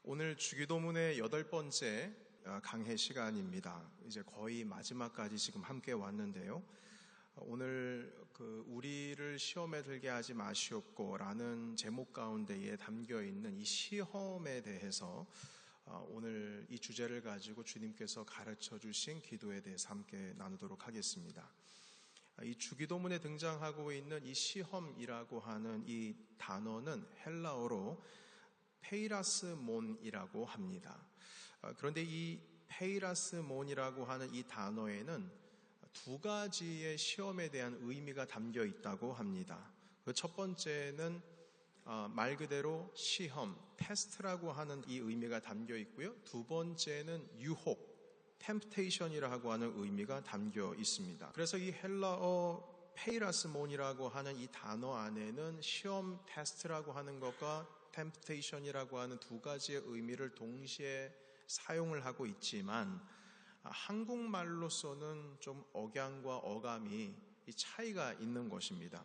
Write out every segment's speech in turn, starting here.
오늘 주기도문의 8번째 강해 시간입니다. 이제 거의 마지막까지 지금 함께 왔는데요. 오늘 우리를 시험에 들게 하지 마시옵고 라는 제목 가운데에 담겨 있는 이 시험에 대해서 오늘 이 주제를 가지고 주님께서 가르쳐 주신 기도에 대해서 함께 나누도록 하겠습니다. 이 주기도문에 등장하고 있는 이 시험이라고 하는 이 단어는 헬라어로 페이라스몬이라고 합니다. 그런데 이 페이라스몬이라고 하는 이 단어에는 두 가지의 시험에 대한 의미가 담겨 있다고 합니다. 그 첫 번째는 말 그대로 시험, 테스트라고 하는 이 의미가 담겨 있고요. 두 번째는 유혹, 템프테이션이라고 하는 의미가 담겨 있습니다. 그래서 이 헬라어 페이라스몬이라고 하는 이 단어 안에는 시험, 테스트라고 하는 것과 템프테이션이라고 하는 두 가지의 의미를 동시에 사용을 하고 있지만 한국말로서는 좀 억양과 어감이 차이가 있는 것입니다.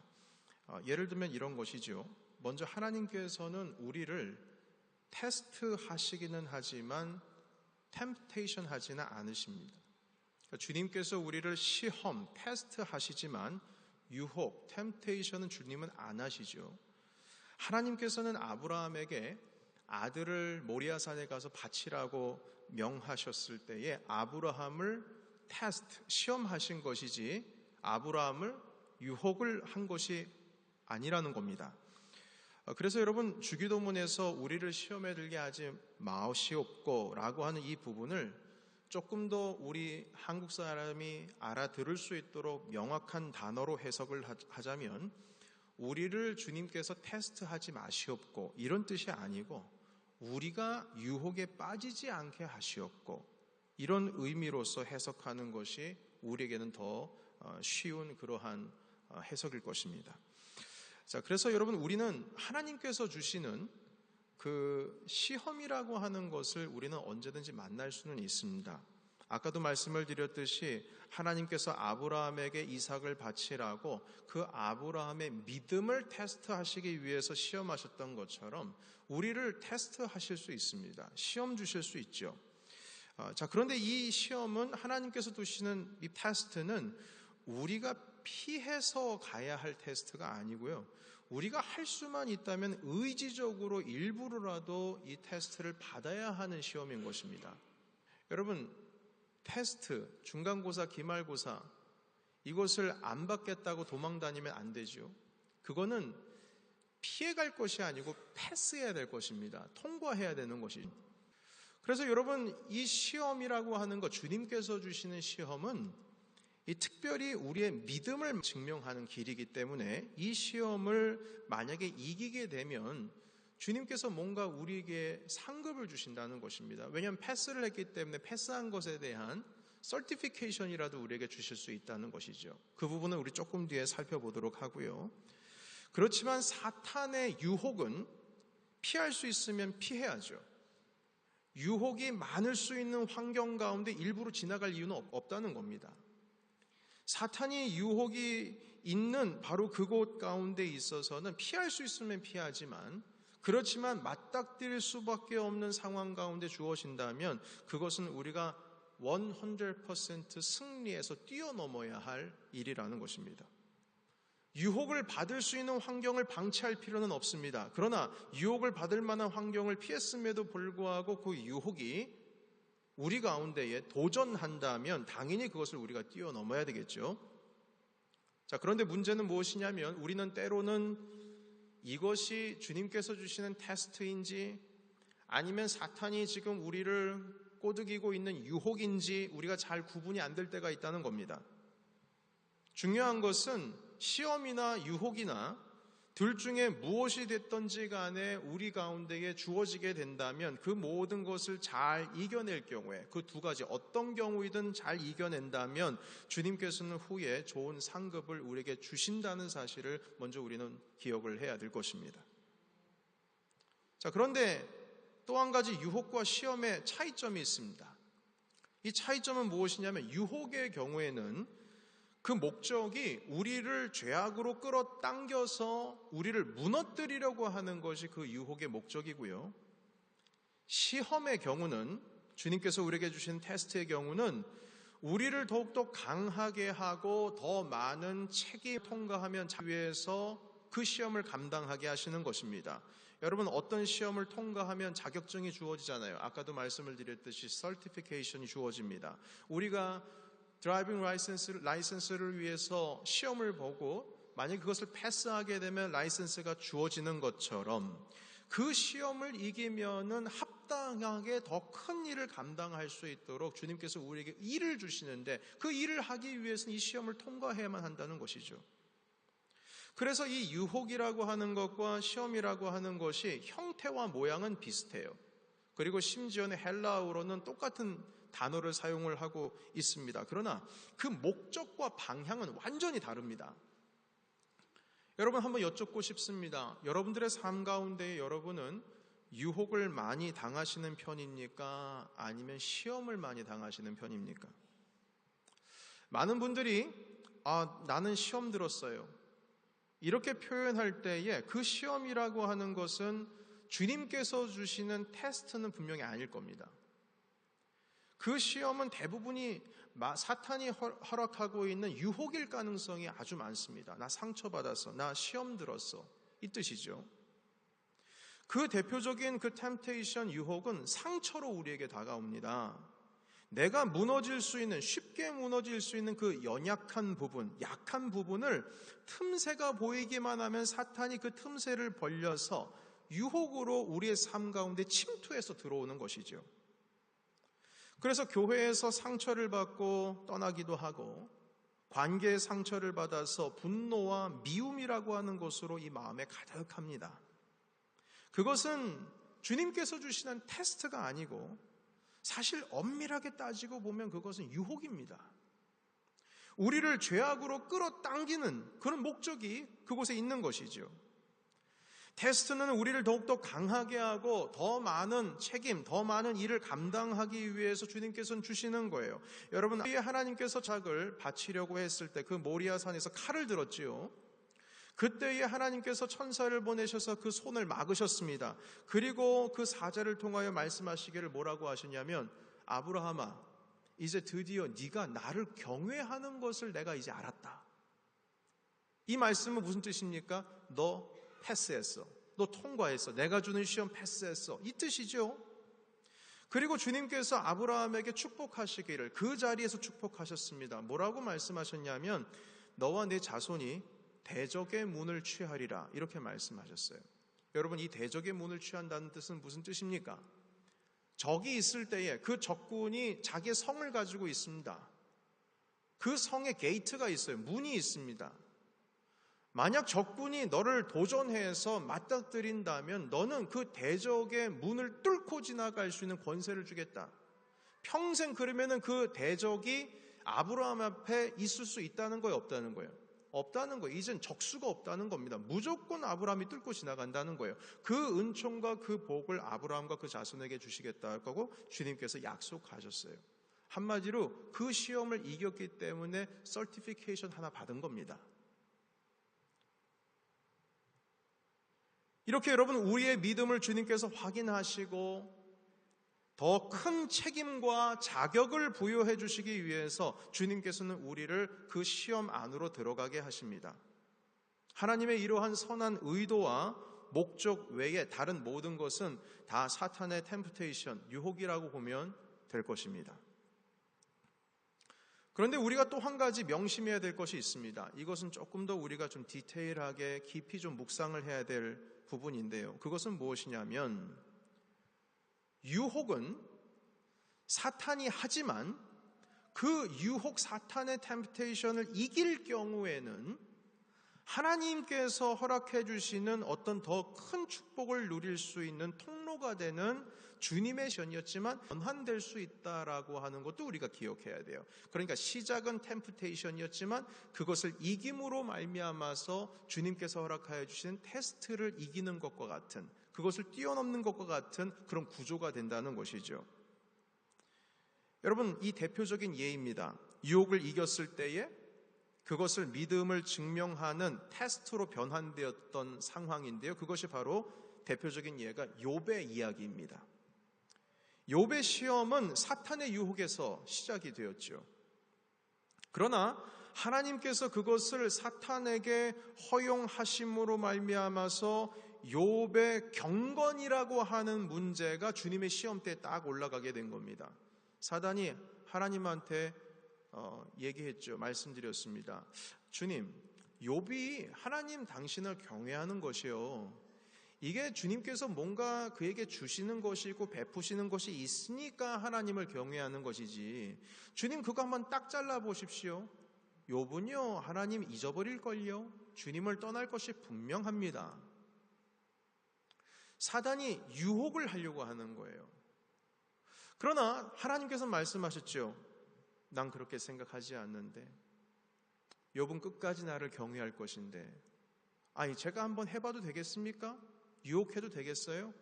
예를 들면 이런 것이죠. 먼저 하나님께서는 우리를 테스트 하시기는 하지만 템프테이션 하지는 않으십니다. 주님께서 우리를 시험, 테스트 하시지만 유혹, 템프테이션은 주님은 안 하시죠. 하나님께서는 아브라함에게 아들을 모리아산에 가서 바치라고 명하셨을 때에 아브라함을 테스트, 시험하신 것이지 아브라함을 유혹을 한 것이 아니라는 겁니다. 그래서 여러분 주기도문에서 우리를 시험에 들게 하지 마시옵고 라고 하는 이 부분을 조금 더 우리 한국 사람이 알아들을 수 있도록 명확한 단어로 해석을 하자면 우리를 주님께서 테스트하지 마시옵고 이런 뜻이 아니고 우리가 유혹에 빠지지 않게 하시옵고 이런 의미로서 해석하는 것이 우리에게는 더 쉬운 그러한 해석일 것입니다. 자, 그래서 여러분 우리는 하나님께서 주시는 그 시험이라고 하는 것을 우리는 언제든지 만날 수는 있습니다. 아까도 말씀을 드렸듯이 하나님께서 아브라함에게 이삭을 바치라고 그 아브라함의 믿음을 테스트하시기 위해서 시험하셨던 것처럼 우리를 테스트하실 수 있습니다. 시험 주실 수 있죠. 자, 그런데 이 시험은 하나님께서 두시는 이 테스트는 우리가 피해서 가야 할 테스트가 아니고요. 우리가 할 수만 있다면 의지적으로 일부러라도 이 테스트를 받아야 하는 시험인 것입니다. 여러분 테스트, 중간고사, 기말고사 이것을 안 받겠다고 도망 다니면 안 되죠. 그거는 피해갈 것이 아니고 패스해야 될 것입니다. 통과해야 되는 것이죠. 그래서 여러분 이 시험이라고 하는 것, 주님께서 주시는 시험은 이 특별히 우리의 믿음을 증명하는 길이기 때문에 이 시험을 만약에 이기게 되면 주님께서 뭔가 우리에게 상급을 주신다는 것입니다. 왜냐하면 패스를 했기 때문에 패스한 것에 대한 서티피케이션이라도 우리에게 주실 수 있다는 것이죠. 그 부분은 우리 조금 뒤에 살펴보도록 하고요. 그렇지만 사탄의 유혹은 피할 수 있으면 피해야죠. 유혹이 많을 수 있는 환경 가운데 일부러 지나갈 이유는 없다는 겁니다. 사탄이 유혹이 있는 바로 그곳 가운데 있어서는 피할 수 있으면 피하지만 그렇지만 맞닥뜨릴 수밖에 없는 상황 가운데 주어진다면 그것은 우리가 100% 승리해서 뛰어넘어야 할 일이라는 것입니다. 유혹을 받을 수 있는 환경을 방치할 필요는 없습니다. 그러나 유혹을 받을 만한 환경을 피했음에도 불구하고 그 유혹이 우리 가운데에 도전한다면 당연히 그것을 우리가 뛰어넘어야 되겠죠. 자, 그런데 문제는 무엇이냐면 우리는 때로는 이것이 주님께서 주시는 테스트인지 아니면 사탄이 지금 우리를 꼬드기고 있는 유혹인지 우리가 잘 구분이 안 될 때가 있다는 겁니다. 중요한 것은 시험이나 유혹이나 둘 중에 무엇이 됐던지 간에 우리 가운데에 주어지게 된다면 그 모든 것을 잘 이겨낼 경우에 그 두 가지 어떤 경우이든 잘 이겨낸다면 주님께서는 후에 좋은 상급을 우리에게 주신다는 사실을 먼저 우리는 기억을 해야 될 것입니다. 자, 그런데 또 한 가지 유혹과 시험의 차이점이 있습니다. 이 차이점은 무엇이냐면 유혹의 경우에는 그 목적이 우리를 죄악으로 끌어당겨서 우리를 무너뜨리려고 하는 것이 그 유혹의 목적이고요. 시험의 경우는, 주님께서 우리에게 주신 테스트의 경우는 우리를 더욱더 강하게 하고 더 많은 책임 통과하면 위해서 그 시험을 감당하게 하시는 것입니다. 여러분, 어떤 시험을 통과하면 자격증이 주어지잖아요. 아까도 말씀을 드렸듯이 서티피케이션이 주어집니다. 우리가 드라이빙 라이센스를 위해서 시험을 보고 만약 그것을 패스하게 되면 라이센스가 주어지는 것처럼 그 시험을 이기면은 합당하게 더 큰 일을 감당할 수 있도록 주님께서 우리에게 일을 주시는데, 그 일을 하기 위해서는 이 시험을 통과해야만 한다는 것이죠. 그래서 이 유혹이라고 하는 것과 시험이라고 하는 것이 형태와 모양은 비슷해요. 그리고 심지어는 헬라어로는 똑같은 단어를 사용을 하고 있습니다. 그러나 그 목적과 방향은 완전히 다릅니다. 여러분, 한번 여쭙고 싶습니다. 여러분들의 삶 가운데 여러분은 유혹을 많이 당하시는 편입니까? 아니면 시험을 많이 당하시는 편입니까? 많은 분들이 나는 시험 들었어요, 이렇게 표현할 때에 그 시험이라고 하는 것은 주님께서 주시는 테스트는 분명히 아닐 겁니다. 그 시험은 대부분이 사탄이 허락하고 있는 유혹일 가능성이 아주 많습니다. 나 상처받았어, 나 시험 들었어, 이 뜻이죠. 그 대표적인 그 템테이션, 유혹은 상처로 우리에게 다가옵니다. 내가 무너질 수 있는, 쉽게 무너질 수 있는 그 연약한 부분, 약한 부분을 틈새가 보이기만 하면 사탄이 그 틈새를 벌려서 유혹으로 우리의 삶 가운데 침투해서 들어오는 것이죠. 그래서 교회에서 상처를 받고 떠나기도 하고, 관계의 상처를 받아서 분노와 미움이라고 하는 것으로 이 마음에 가득합니다. 그것은 주님께서 주시는 테스트가 아니고 사실 엄밀하게 따지고 보면 그것은 유혹입니다. 우리를 죄악으로 끌어당기는 그런 목적이 그곳에 있는 것이죠. 테스트는 우리를 더욱더 강하게 하고 더 많은 책임, 더 많은 일을 감당하기 위해서 주님께서는 주시는 거예요. 여러분, 하나님께서 작을 바치려고 했을 때 그 모리아산에서 칼을 들었지요. 그때에 하나님께서 천사를 보내셔서 그 손을 막으셨습니다. 그리고 그 사자를 통하여 말씀하시기를 뭐라고 하셨냐면, 아브라함아, 이제 드디어 네가 나를 경외하는 것을 내가 이제 알았다. 이 말씀은 무슨 뜻입니까? 너 패스했어, 너 통과했어, 내가 주는 시험 패스했어, 이 뜻이죠. 그리고 주님께서 아브라함에게 축복하시기를 그 자리에서 축복하셨습니다. 뭐라고 말씀하셨냐면, 너와 내 자손이 대적의 문을 취하리라, 이렇게 말씀하셨어요. 여러분, 이 대적의 문을 취한다는 뜻은 무슨 뜻입니까? 적이 있을 때에 그 적군이 자기의 성을 가지고 있습니다. 그 성에 게이트가 있어요. 문이 있습니다. 만약 적군이 너를 도전해서 맞닥뜨린다면 너는 그 대적의 문을 뚫고 지나갈 수 있는 권세를 주겠다. 평생 그러면은 그 대적이 아브라함 앞에 있을 수 있다는 거예요, 없다는 거예요? 없다는 거예요. 이젠 적수가 없다는 겁니다. 무조건 아브라함이 뚫고 지나간다는 거예요. 그 은총과 그 복을 아브라함과 그 자손에게 주시겠다고 주님께서 약속하셨어요. 한마디로 그 시험을 이겼기 때문에 서티피케이션 하나 받은 겁니다. 이렇게 여러분, 우리의 믿음을 주님께서 확인하시고 더 큰 책임과 자격을 부여해 주시기 위해서 주님께서는 우리를 그 시험 안으로 들어가게 하십니다. 하나님의 이러한 선한 의도와 목적 외에 다른 모든 것은 다 사탄의 템프테이션, 유혹이라고 보면 될 것입니다. 그런데 우리가 또 한 가지 명심해야 될 것이 있습니다. 이것은 조금 더 우리가 좀 디테일하게 깊이 좀 묵상을 해야 될 부분인데요. 그것은 무엇이냐면, 유혹은 사탄이 하지만 그 유혹, 사탄의 템프테이션을 이길 경우에는 하나님께서 허락해 주시는 어떤 더 큰 축복을 누릴 수 있는 통로가 되는 주님의 시험이었지만 변환될 수 있다라고 하는 것도 우리가 기억해야 돼요. 그러니까 시작은 템프테이션이었지만 그것을 이김으로 말미암아서 주님께서 허락하여 주시는 테스트를 이기는 것과 같은, 그것을 뛰어넘는 것과 같은 그런 구조가 된다는 것이죠. 여러분, 이 대표적인 예입니다. 유혹을 이겼을 때에 그것을 믿음을 증명하는 테스트로 변환되었던 상황인데요. 그것이 바로 대표적인 예가 욥의 이야기입니다. 욥의 시험은 사탄의 유혹에서 시작이 되었죠. 그러나 하나님께서 그것을 사탄에게 허용하심으로 말미암아서 욥의 경건이라고 하는 문제가 주님의 시험대에 딱 올라가게 된 겁니다. 사단이 하나님한테 얘기했죠. 말씀드렸습니다. 주님, 욥이 하나님 당신을 경외하는 것이요, 이게 주님께서 뭔가 그에게 주시는 것이 있고 베푸시는 것이 있으니까 하나님을 경외하는 것이지, 주님 그거 한번 딱 잘라보십시오. 욥은요 하나님 잊어버릴걸요. 주님을 떠날 것이 분명합니다. 사단이 유혹을 하려고 하는 거예요. 그러나 하나님께서 말씀하셨죠. 난 그렇게 생각하지 않는데, 욥은 끝까지 나를 경외할 것인데, 아니 제가 한번 해봐도 되겠습니까? 유혹해도 되겠어요?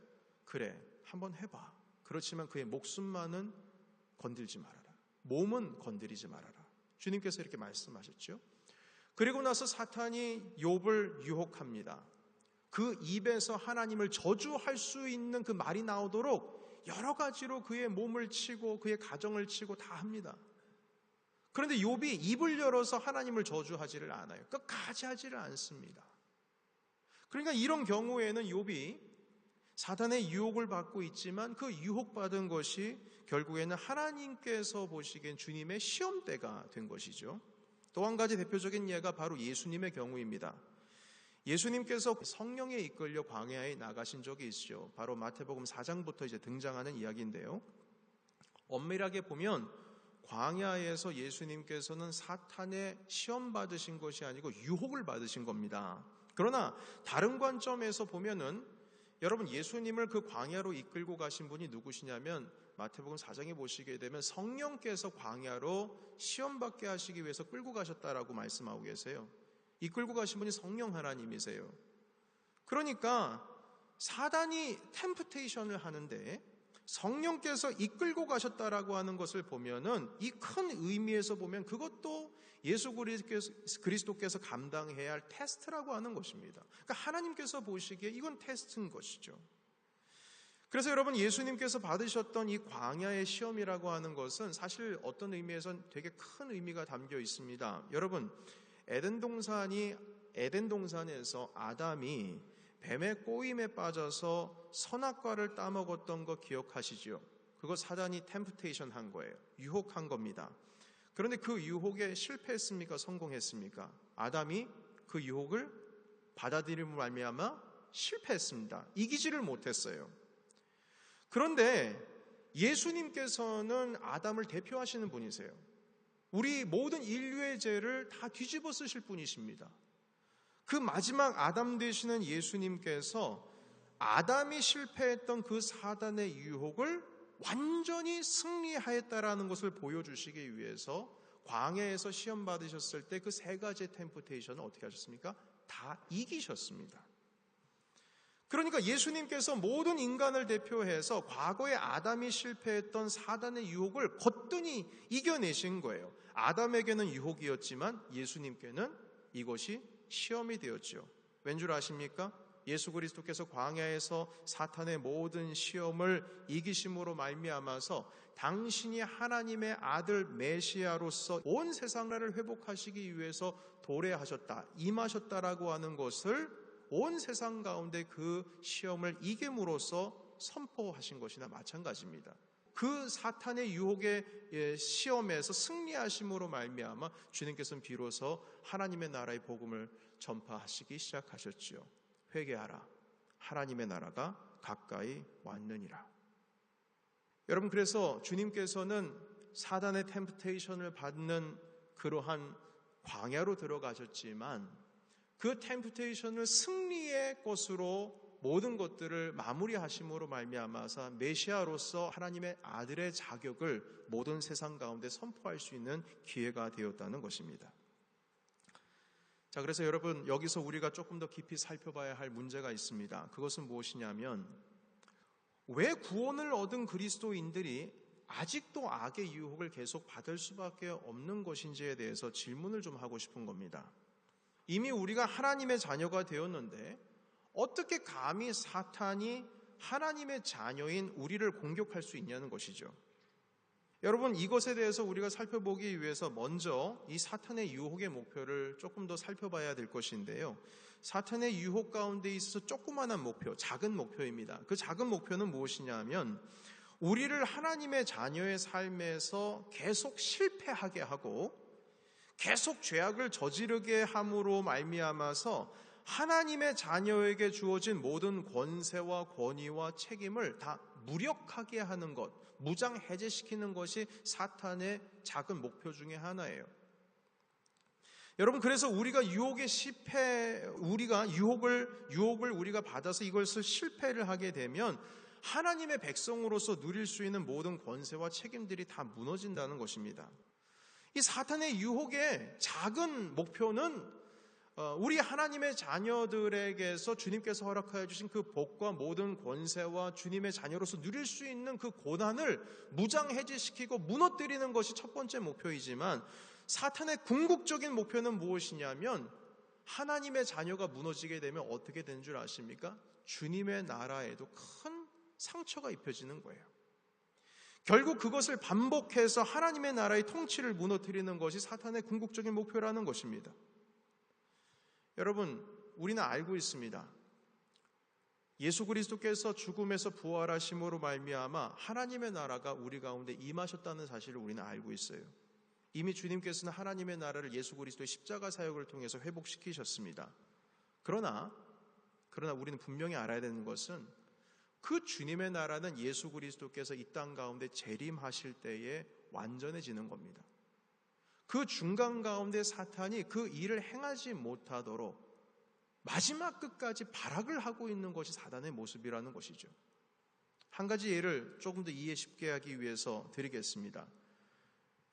그래, 한번 해봐. 그렇지만 그의 목숨만은 건들지 말아라. 몸은 건드리지 말아라. 주님께서 이렇게 말씀하셨죠. 그리고 나서 사탄이 욥을 유혹합니다. 그 입에서 하나님을 저주할 수 있는 그 말이 나오도록 여러 가지로 그의 몸을 치고 그의 가정을 치고 다 합니다. 그런데 욥이 입을 열어서 하나님을 저주하지를 않아요. 끝까지 하지를 않습니다. 그러니까 이런 경우에는 욥이 사탄의 유혹을 받고 있지만 그 유혹받은 것이 결국에는 하나님께서 보시기엔 주님의 시험대가 된 것이죠. 또 한 가지 대표적인 예가 바로 예수님의 경우입니다. 예수님께서 성령에 이끌려 광야에 나가신 적이 있죠. 바로 마태복음 4장부터 이제 등장하는 이야기인데요. 엄밀하게 보면 광야에서 예수님께서는 사탄의 시험 받으신 것이 아니고 유혹을 받으신 겁니다. 그러나 다른 관점에서 보면은 여러분, 예수님을 그 광야로 이끌고 가신 분이 누구시냐면 마태복음 4장에 보시게 되면 성령께서 광야로 시험받게 하시기 위해서 끌고 가셨다라고 말씀하고 계세요. 이끌고 가신 분이 성령 하나님이세요. 그러니까 사단이 템프테이션을 하는데 성령께서 이끌고 가셨다라고 하는 것을 보면은 이 큰 의미에서 보면 그것도 예수 그리스도께서 감당해야 할 테스트라고 하는 것입니다. 그러니까 하나님께서 보시기에 이건 테스트인 것이죠. 그래서 여러분, 예수님께서 받으셨던 이 광야의 시험이라고 하는 것은 사실 어떤 의미에서는 되게 큰 의미가 담겨 있습니다. 여러분, 에덴 동산에서 아담이 뱀의 꼬임에 빠져서 선악과를 따먹었던 거 기억하시죠? 그거 사단이 템프테이션 한 거예요. 유혹한 겁니다. 그런데 그 유혹에 실패했습니까? 성공했습니까? 아담이 그 유혹을 받아들임으로 말미암아 실패했습니다. 이기지를 못했어요. 그런데 예수님께서는 아담을 대표하시는 분이세요. 우리 모든 인류의 죄를 다 뒤집어 쓰실 분이십니다. 그 마지막 아담 되시는 예수님께서 아담이 실패했던 그 사단의 유혹을 완전히 승리하였다라는 것을 보여주시기 위해서 광야에서 시험 받으셨을 때 그 세 가지의 템프테이션을 어떻게 하셨습니까? 다 이기셨습니다. 그러니까 예수님께서 모든 인간을 대표해서 과거에 아담이 실패했던 사단의 유혹을 거뜬히 이겨내신 거예요. 아담에게는 유혹이었지만 예수님께는 이것이 시험이 되었죠. 왠 줄 아십니까? 예수 그리스도께서 광야에서 사탄의 모든 시험을 이기심으로 말미암아서 당신이 하나님의 아들 메시아로서 온 세상을 회복하시기 위해서 도래하셨다, 임하셨다라고 하는 것을 온 세상 가운데 그 시험을 이김으로써 선포하신 것이나 마찬가지입니다. 그 사탄의 유혹의 시험에서 승리하심으로 말미암아 주님께서는 비로소 하나님의 나라의 복음을 전파하시기 시작하셨지요. 회개하라, 하나님의 나라가 가까이 왔느니라. 여러분, 그래서 주님께서는 사단의 템프테이션을 받는 그러한 광야로 들어가셨지만 그 템프테이션을 승리의 것으로 모든 것들을 마무리하심으로 말미암아서 메시아로서 하나님의 아들의 자격을 모든 세상 가운데 선포할 수 있는 기회가 되었다는 것입니다. 자, 그래서 여러분, 여기서 우리가 조금 더 깊이 살펴봐야 할 문제가 있습니다. 그것은 무엇이냐면, 왜 구원을 얻은 그리스도인들이 아직도 악의 유혹을 계속 받을 수밖에 없는 것인지에 대해서 질문을 좀 하고 싶은 겁니다. 이미 우리가 하나님의 자녀가 되었는데 어떻게 감히 사탄이 하나님의 자녀인 우리를 공격할 수 있냐는 것이죠. 여러분, 이것에 대해서 우리가 살펴보기 위해서 먼저 이 사탄의 유혹의 목표를 조금 더 살펴봐야 될 것인데요. 사탄의 유혹 가운데 있어서 조그마한 목표, 작은 목표입니다. 그 작은 목표는 무엇이냐면 우리를 하나님의 자녀의 삶에서 계속 실패하게 하고 계속 죄악을 저지르게 함으로 말미암아서 하나님의 자녀에게 주어진 모든 권세와 권위와 책임을 다 무력하게 하는 것, 무장해제시키는 것이 사탄의 작은 목표 중에 하나예요. 여러분, 그래서 우리가 유혹을 우리가 받아서 이것을 실패를 하게 되면 하나님의 백성으로서 누릴 수 있는 모든 권세와 책임들이 다 무너진다는 것입니다. 이 사탄의 유혹의 작은 목표는 우리 하나님의 자녀들에게서 주님께서 허락하여 주신 그 복과 모든 권세와 주님의 자녀로서 누릴 수 있는 그 고난을 무장해제시키고 무너뜨리는 것이 첫 번째 목표이지만 사탄의 궁극적인 목표는 무엇이냐면 하나님의 자녀가 무너지게 되면 어떻게 되는 줄 아십니까? 주님의 나라에도 큰 상처가 입혀지는 거예요. 결국 그것을 반복해서 하나님의 나라의 통치를 무너뜨리는 것이 사탄의 궁극적인 목표라는 것입니다. 여러분, 우리는 알고 있습니다. 예수 그리스도께서 죽음에서 부활하심으로 말미암아 하나님의 나라가 우리 가운데 임하셨다는 사실을 우리는 알고 있어요. 이미 주님께서는 하나님의 나라를 예수 그리스도의 십자가 사역을 통해서 회복시키셨습니다. 그러나 우리는 분명히 알아야 되는 것은 그 주님의 나라는 예수 그리스도께서 이 땅 가운데 재림하실 때에 완전해지는 겁니다. 그 중간 가운데 사탄이 그 일을 행하지 못하도록 마지막 끝까지 발악을 하고 있는 것이 사단의 모습이라는 것이죠. 한 가지 예를 조금 더 이해 쉽게 하기 위해서 드리겠습니다.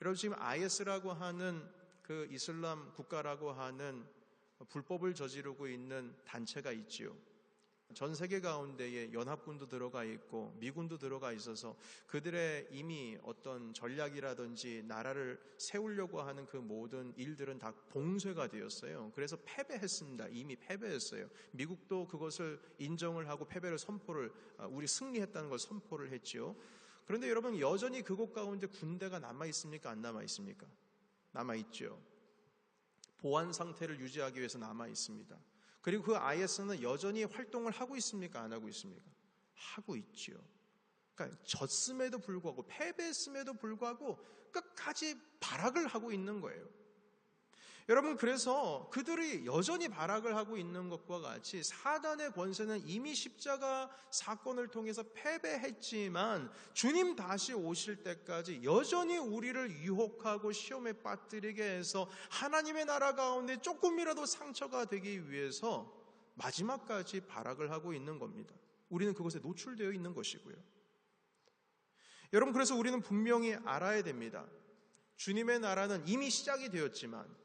여러분, 지금 IS라고 하는 그 이슬람 국가라고 하는 불법을 저지르고 있는 단체가 있지요. 전 세계 가운데에 연합군도 들어가 있고 미군도 들어가 있어서 그들의 이미 어떤 전략이라든지 나라를 세우려고 하는 그 모든 일들은 다 봉쇄가 되었어요. 그래서 패배했습니다. 이미 패배했어요. 미국도 그것을 인정을 하고 패배를 우리 승리했다는 걸 선포를 했지요. 그런데 여러분, 여전히 그곳 가운데 군대가 남아 있습니까? 안 남아 있습니까? 남아 있죠. 보안 상태를 유지하기 위해서 남아 있습니다. 그리고 그 IS는 여전히 활동을 하고 있습니까? 안 하고 있습니까? 하고 있죠. 그러니까 졌음에도 불구하고 패배했음에도 불구하고 끝까지 발악을 하고 있는 거예요. 여러분, 그래서 그들이 여전히 발악을 하고 있는 것과 같이 사단의 권세는 이미 십자가 사건을 통해서 패배했지만 주님 다시 오실 때까지 여전히 우리를 유혹하고 시험에 빠뜨리게 해서 하나님의 나라 가운데 조금이라도 상처가 되기 위해서 마지막까지 발악을 하고 있는 겁니다. 우리는 그것에 노출되어 있는 것이고요. 여러분, 그래서 우리는 분명히 알아야 됩니다. 주님의 나라는 이미 시작이 되었지만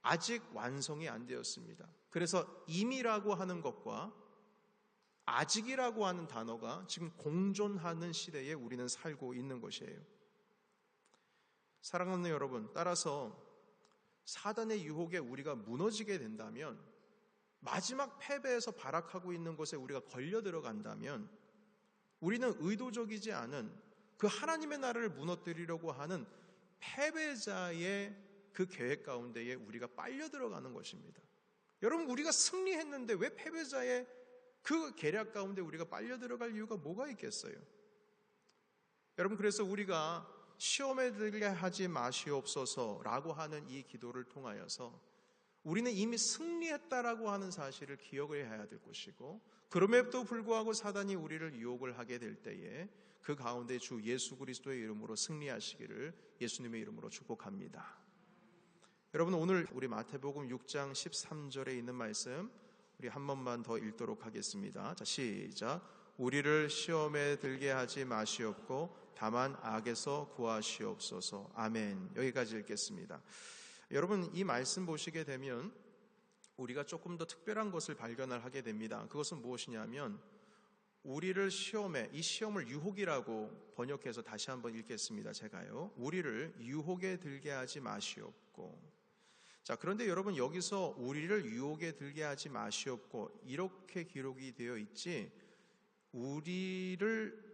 아직 완성이 안 되었습니다. 그래서 이미라고 하는 것과 아직이라고 하는 단어가 지금 공존하는 시대에 우리는 살고 있는 것이에요. 사랑하는 여러분, 따라서 사단의 유혹에 우리가 무너지게 된다면, 마지막 패배에서 발악하고 있는 것에 우리가 걸려 들어간다면 우리는 의도적이지 않은 그 하나님의 나라를 무너뜨리려고 하는 패배자의 그 계획 가운데에 우리가 빨려 들어가는 것입니다. 여러분, 우리가 승리했는데 왜 패배자의 그 계략 가운데 우리가 빨려 들어갈 이유가 뭐가 있겠어요? 여러분, 그래서 우리가 시험에 들게 하지 마시옵소서라고 하는 이 기도를 통하여서 우리는 이미 승리했다라고 하는 사실을 기억을 해야 될 것이고, 그럼에도 불구하고 사단이 우리를 유혹을 하게 될 때에 그 가운데 주 예수 그리스도의 이름으로 승리하시기를 예수님의 이름으로 축복합니다. 여러분, 오늘 우리 마태복음 6장 13절에 있는 말씀 우리 한 번만 더 읽도록 하겠습니다. 자, 시작. 우리를 시험에 들게 하지 마시옵고 다만 악에서 구하시옵소서. 아멘. 여기까지 읽겠습니다. 여러분, 이 말씀 보시게 되면 우리가 조금 더 특별한 것을 발견을 하게 됩니다. 그것은 무엇이냐면 우리를 이 시험을 유혹이라고 번역해서 다시 한번 읽겠습니다. 제가요. 우리를 유혹에 들게 하지 마시옵고. 자, 그런데 여러분, 여기서 우리를 유혹에 들게 하지 마시옵고 이렇게 기록이 되어 있지 우리를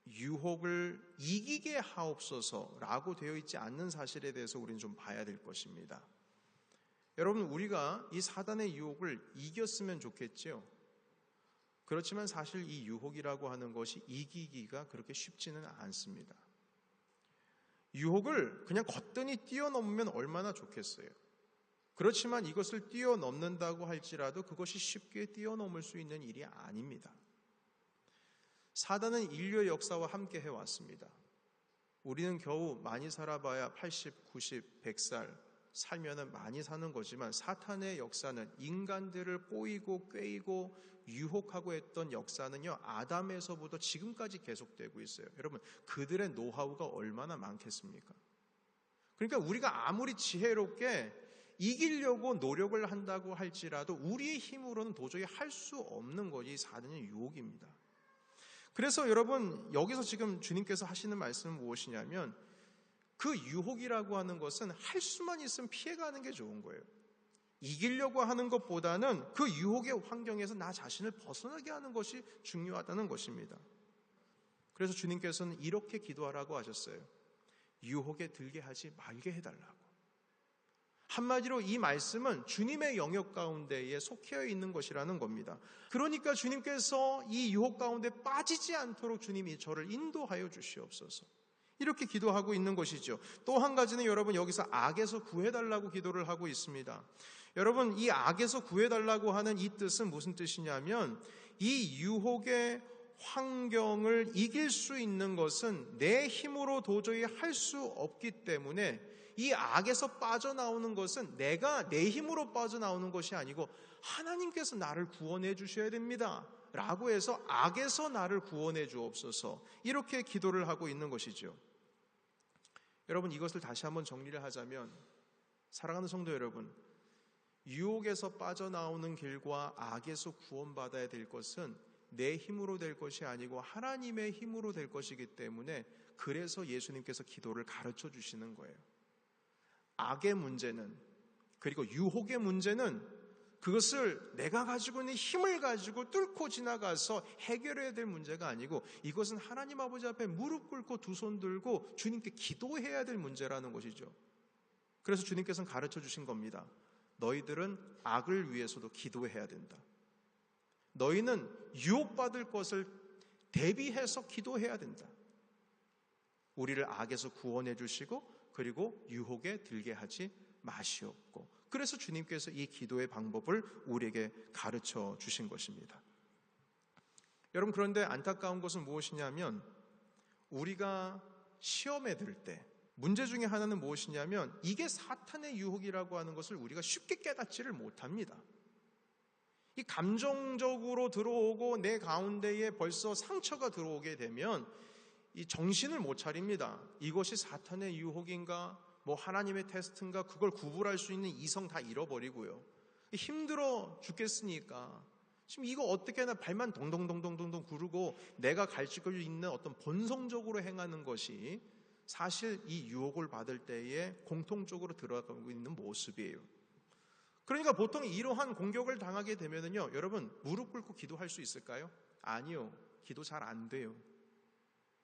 유혹을 이기게 하옵소서라고 되어 있지 않는 사실에 대해서 우리는 좀 봐야 될 것입니다. 여러분, 우리가 이 사단의 유혹을 이겼으면 좋겠지요. 그렇지만 사실 이 유혹이라고 하는 것이 이기기가 그렇게 쉽지는 않습니다. 유혹을 그냥 거뜬히 뛰어넘으면 얼마나 좋겠어요. 그렇지만 이것을 뛰어넘는다고 할지라도 그것이 쉽게 뛰어넘을 수 있는 일이 아닙니다. 사단은 인류의 역사와 함께 해왔습니다. 우리는 겨우 많이 살아봐야 80, 90, 100살 살면은 많이 사는 거지만 사탄의 역사는 인간들을 꼬이고 꿰이고 유혹하고 했던 역사는요, 아담에서부터 지금까지 계속되고 있어요. 여러분, 그들의 노하우가 얼마나 많겠습니까? 그러니까 우리가 아무리 지혜롭게 이기려고 노력을 한다고 할지라도 우리의 힘으로는 도저히 할 수 없는 것이 사단의 유혹입니다. 그래서 여러분, 여기서 지금 주님께서 하시는 말씀은 무엇이냐면 그 유혹이라고 하는 것은 할 수만 있으면 피해가는 게 좋은 거예요. 이기려고 하는 것보다는 그 유혹의 환경에서 나 자신을 벗어나게 하는 것이 중요하다는 것입니다. 그래서 주님께서는 이렇게 기도하라고 하셨어요. 유혹에 들게 하지 말게 해달라고. 한마디로 이 말씀은 주님의 영역 가운데에 속해 있는 것이라는 겁니다. 그러니까 주님께서 이 유혹 가운데 빠지지 않도록 주님이 저를 인도하여 주시옵소서. 이렇게 기도하고 있는 것이죠. 또 한 가지는 여러분, 여기서 악에서 구해달라고 기도를 하고 있습니다. 여러분, 이 악에서 구해달라고 하는 이 뜻은 무슨 뜻이냐면 이 유혹의 환경을 이길 수 있는 것은 내 힘으로 도저히 할 수 없기 때문에 이 악에서 빠져나오는 것은 내가 내 힘으로 빠져나오는 것이 아니고 하나님께서 나를 구원해 주셔야 됩니다 라고 해서 악에서 나를 구원해 주옵소서, 이렇게 기도를 하고 있는 것이죠. 여러분, 이것을 다시 한번 정리를 하자면, 사랑하는 성도 여러분, 유혹에서 빠져나오는 길과 악에서 구원받아야 될 것은 내 힘으로 될 것이 아니고 하나님의 힘으로 될 것이기 때문에, 그래서 예수님께서 기도를 가르쳐 주시는 거예요. 악의 문제는, 그리고 유혹의 문제는 그것을 내가 가지고 있는 힘을 가지고 뚫고 지나가서 해결해야 될 문제가 아니고 이것은 하나님 아버지 앞에 무릎 꿇고 두 손 들고 주님께 기도해야 될 문제라는 것이죠. 그래서 주님께서는 가르쳐 주신 겁니다. 너희들은 악을 위해서도 기도해야 된다. 너희는 유혹받을 것을 대비해서 기도해야 된다. 우리를 악에서 구원해 주시고 그리고 유혹에 들게 하지 마시옵고, 그래서 주님께서 이 기도의 방법을 우리에게 가르쳐 주신 것입니다. 여러분, 그런데 안타까운 것은 무엇이냐면 우리가 시험에 들 때 문제 중에 하나는 무엇이냐면 이게 사탄의 유혹이라고 하는 것을 우리가 쉽게 깨닫지를 못합니다. 이 감정적으로 들어오고 내 가운데에 벌써 상처가 들어오게 되면 이 정신을 못 차립니다. 이것이 사탄의 유혹인가, 뭐 하나님의 테스트인가, 그걸 구분할 수 있는 이성 다 잃어버리고요. 힘들어 죽겠으니까 지금 이거 어떻게 하나 발만 동동동동동동 구르고 내가 가르치고 있는 어떤 본성적으로 행하는 것이 사실 이 유혹을 받을 때에 공통적으로 들어가고 있는 모습이에요. 그러니까 보통 이러한 공격을 당하게 되면은요, 여러분, 무릎 꿇고 기도할 수 있을까요? 아니요. 기도 잘 안 돼요.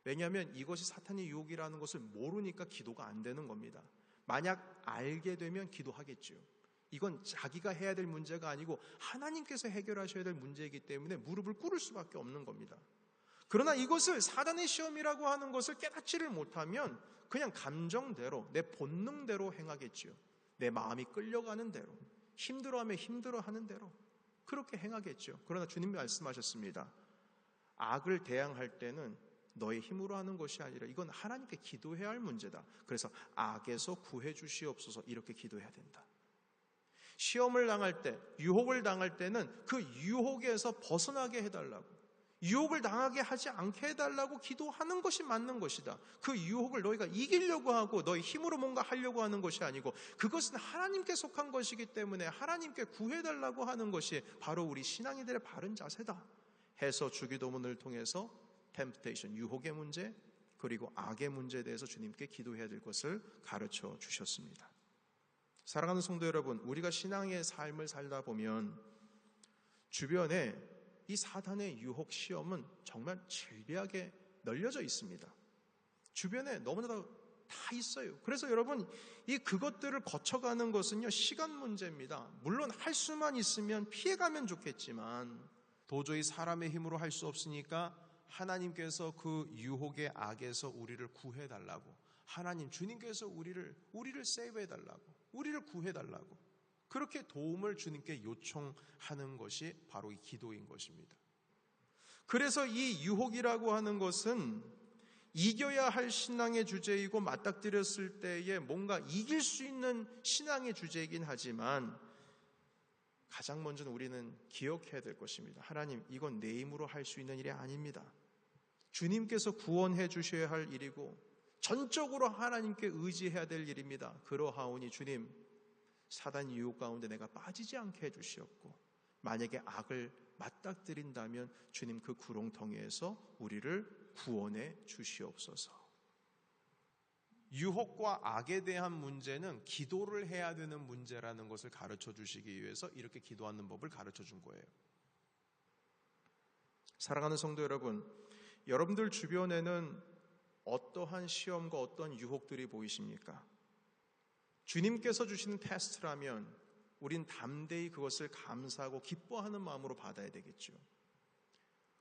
왜냐하면 이것이 사탄의 유혹이라는 것을 모르니까 기도가 안 되는 겁니다. 만약 알게 되면 기도하겠죠. 이건 자기가 해야 될 문제가 아니고 하나님께서 해결하셔야 될 문제이기 때문에 무릎을 꿇을 수밖에 없는 겁니다. 그러나 이것을 사단의 시험이라고 하는 것을 깨닫지를 못하면 그냥 감정대로, 내 본능대로 행하겠죠. 내 마음이 끌려가는 대로, 힘들어하면 힘들어하는 대로 그렇게 행하겠죠. 그러나 주님이 말씀하셨습니다. 악을 대항할 때는 너의 힘으로 하는 것이 아니라 이건 하나님께 기도해야 할 문제다. 그래서 악에서 구해 주시옵소서, 이렇게 기도해야 된다. 시험을 당할 때, 유혹을 당할 때는 그 유혹에서 벗어나게 해달라고, 유혹을 당하게 하지 않게 해달라고 기도하는 것이 맞는 것이다. 그 유혹을 너희가 이기려고 하고 너희 힘으로 뭔가 하려고 하는 것이 아니고 그것은 하나님께 속한 것이기 때문에 하나님께 구해달라고 하는 것이 바로 우리 신앙인들의 바른 자세다 해서 주기도문을 통해서 템프테이션, 유혹의 문제, 그리고 악의 문제에 대해서 주님께 기도해야 될 것을 가르쳐 주셨습니다. 사랑하는 성도 여러분, 우리가 신앙의 삶을 살다 보면 주변에 이 사단의 유혹 시험은 정말 질비하게 널려져 있습니다. 주변에 너무나 다 있어요. 그래서 여러분, 그것들을 거쳐가는 것은요, 시간 문제입니다. 물론 할 수만 있으면 피해가면 좋겠지만 도저히 사람의 힘으로 할 수 없으니까 하나님께서 그 유혹의 악에서 우리를 구해달라고, 하나님 주님께서 우리를 세이브해달라고, 우리를 구해달라고, 그렇게 도움을 주님께 요청하는 것이 바로 이 기도인 것입니다. 그래서 이 유혹이라고 하는 것은 이겨야 할 신앙의 주제이고, 맞닥뜨렸을 때에 뭔가 이길 수 있는 신앙의 주제이긴 하지만 가장 먼저는 우리는 기억해야 될 것입니다. 하나님, 이건 내 힘으로 할 수 있는 일이 아닙니다. 주님께서 구원해 주셔야 할 일이고 전적으로 하나님께 의지해야 될 일입니다. 그러하오니 주님, 사단 유혹 가운데 내가 빠지지 않게 해주시옵고, 만약에 악을 맞닥뜨린다면 주님 그 구렁텅이에서 우리를 구원해 주시옵소서. 유혹과 악에 대한 문제는 기도를 해야 되는 문제라는 것을 가르쳐 주시기 위해서 이렇게 기도하는 법을 가르쳐 준 거예요. 사랑하는 성도 여러분, 여러분들 주변에는 어떠한 시험과 어떤 유혹들이 보이십니까? 주님께서 주시는 테스트라면 우린 담대히 그것을 감사하고 기뻐하는 마음으로 받아야 되겠죠.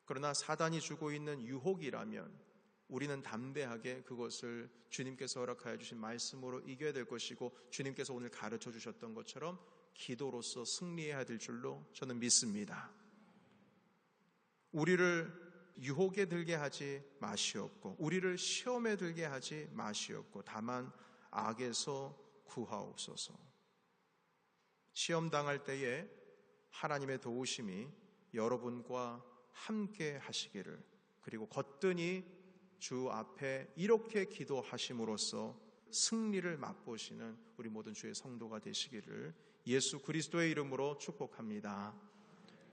그러나 사단이 주고 있는 유혹이라면 우리는 담대하게 그것을 주님께서 허락하여 주신 말씀으로 이겨야 될 것이고, 주님께서 오늘 가르쳐 주셨던 것처럼 기도로서 승리해야 될 줄로 저는 믿습니다. 우리를 유혹에 들게 하지 마시옵고, 우리를 시험에 들게 하지 마시옵고, 다만 악에서 구하옵소서. 시험 당할 때에 하나님의 도우심이 여러분과 함께 하시기를, 그리고 거뜬히 주 앞에 이렇게 기도하심으로써 승리를 맛보시는 우리 모든 주의 성도가 되시기를 예수 그리스도의 이름으로 축복합니다.